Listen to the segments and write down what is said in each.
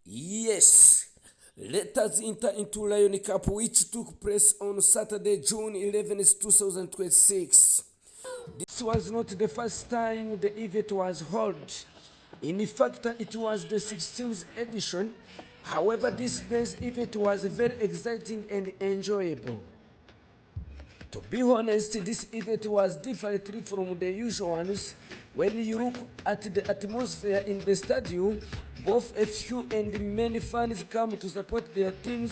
Yes, let us enter into Lion Cup, which took place on Saturday, June 11th, 2026. This was not the first time the event was held. In fact, it was the 16th edition. However, this day's event was very exciting and enjoyable. To be honest, this event was different from the usual ones. When you look at the atmosphere in the stadium, both a few and many fans come to support their teams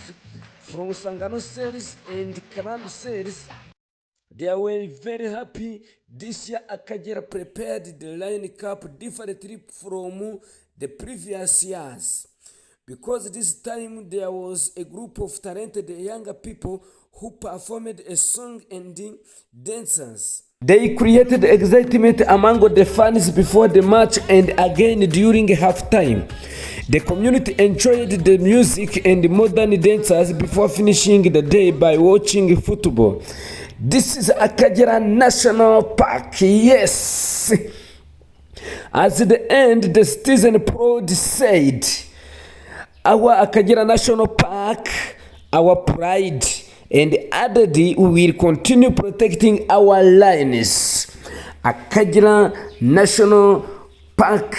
from Sangano series and Karandu series. They were very happy. This year Akagera prepared the Lion Cup differently from the previous years, because this time there was a group of talented younger people who performed a song and dancers. They created excitement among the fans before the match and again during halftime. The community enjoyed the music and modern dancers before finishing the day by watching football. This is Akagera National Park, yes. At the end, the citizen proud said, "Our Akagera National Park, our pride," and added, "We will continue protecting our lions." Akagera National Park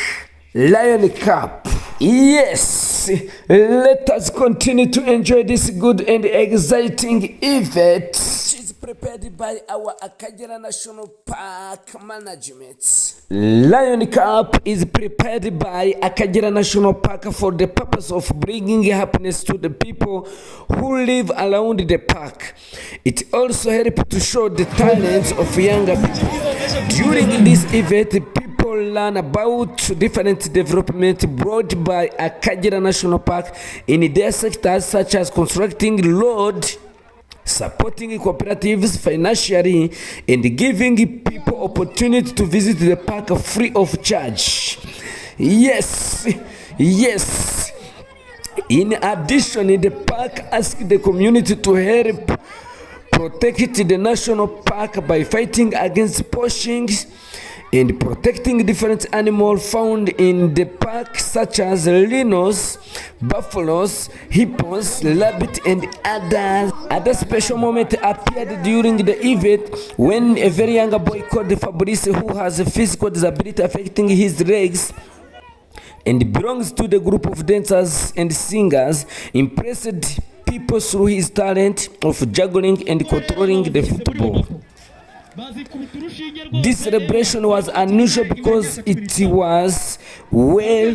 Lion Cup. Yes, let us continue to enjoy this good and exciting event. She's prepared by our Akagera National Park management. Lion Cup is prepared by Akagera National Park for the purpose of bringing happiness to the people who live around the park. It also helps to show the talents of younger people. During this event, people learn about different development brought by Akagera National Park in their sectors, such as constructing road, supporting cooperatives financially, and giving people opportunity to visit the park free of charge. Yes. In addition, the park asked the community to help protect the national park by fighting against poaching and protecting different animals found in the park, such as rhinos, buffaloes, hippos, rabbits, and others. Other special moment appeared during the event when a very young boy called Fabrice, who has a physical disability affecting his legs and belongs to the group of dancers and singers, impressed people through his talent of juggling and controlling the football. This celebration was unusual because it was well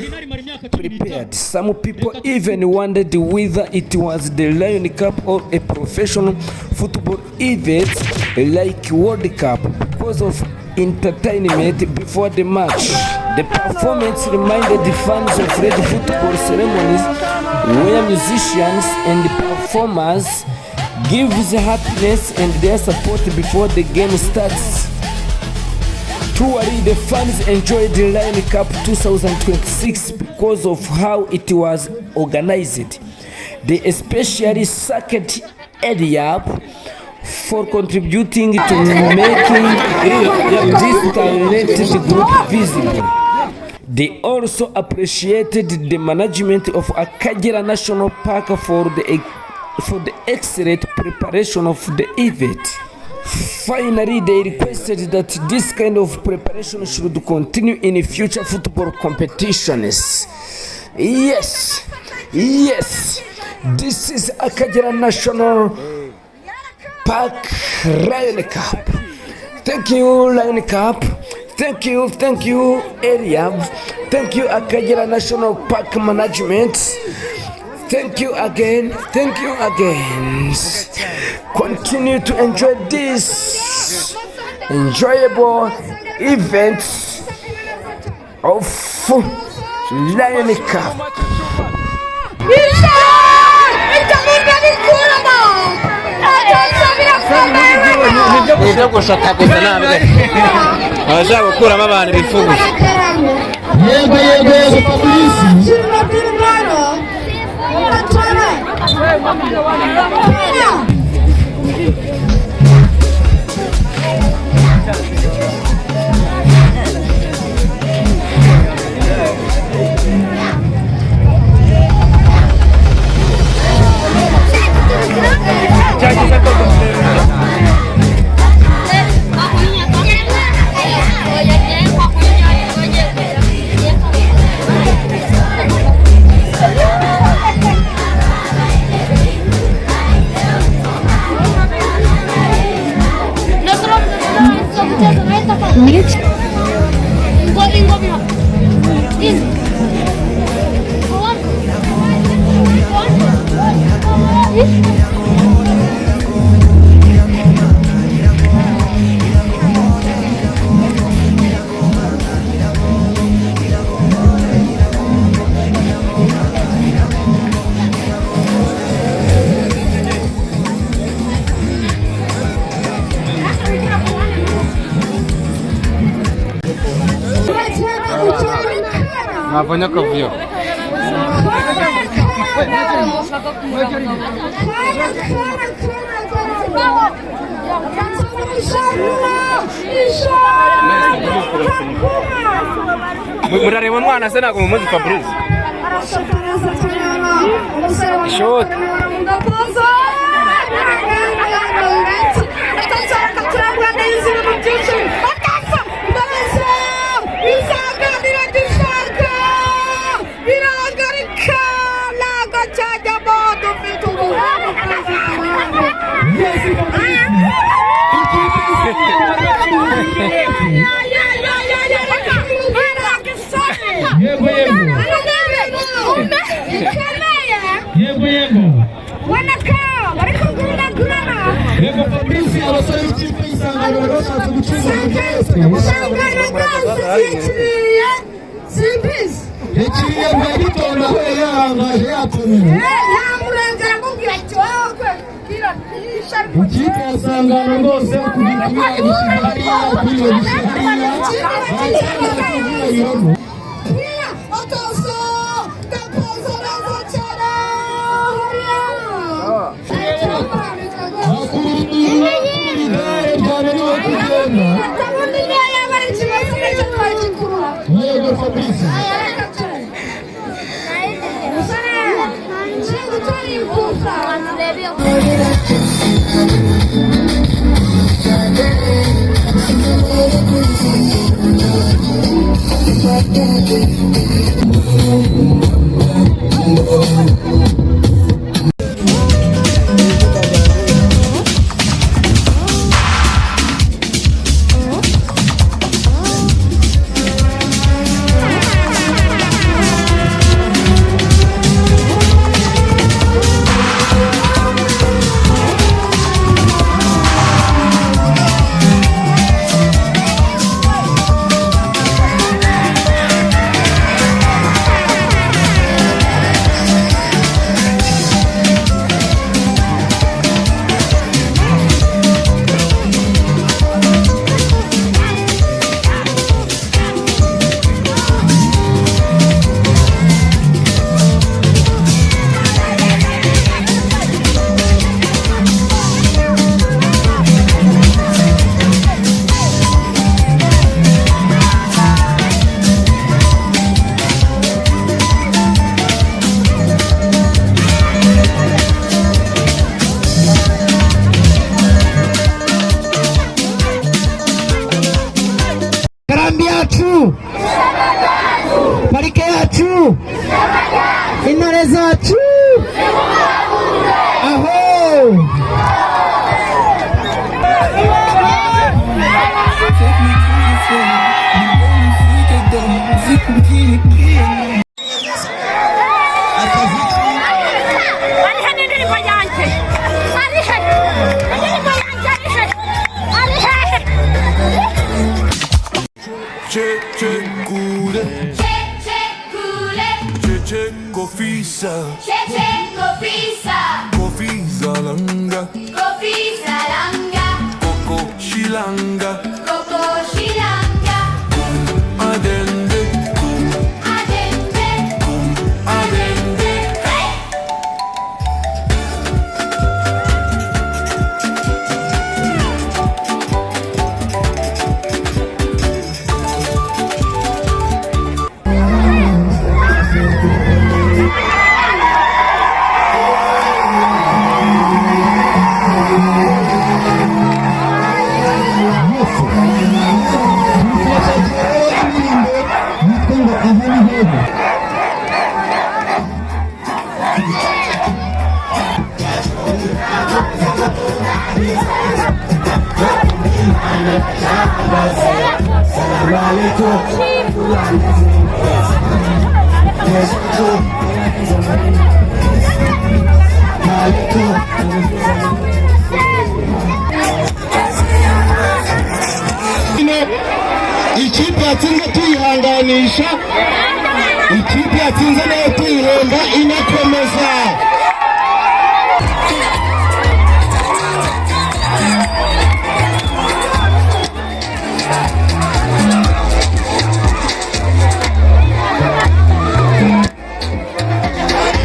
prepared. Some people even wondered whether it was the Lion Cup or a professional football event like World Cup because of entertainment before the match. The performance reminded the fans of red football ceremonies where musicians and performers give the happiness and their support before the game starts. Truly, the fans enjoyed the Lion Cup 2026 because of how it was organized. They especially thanked Area for contributing to making this talented group visible. They also appreciated the management of Akagera National Park for the excellent preparation of the event. Finally, they requested that this kind of preparation should continue in future football competitions. Yes, this is Akagera National Park Lion Cup. Thank you, Lion Cup. Thank you, Area. Thank you, Akagera National Park Management. Thank you again. Continue to enjoy this enjoyable event of Lion Cup. Mwavanye akavuyo. Murareba umwana se ntabwo mumuzi Fabrice. Shot. Parike yacu, intore zacu, aho Kofisa langa, Koko shilanga, adende, adende. Ikipe yatsinze tuyihanganisha, ikipe yatsinze nayo tuyihemba inakomeza.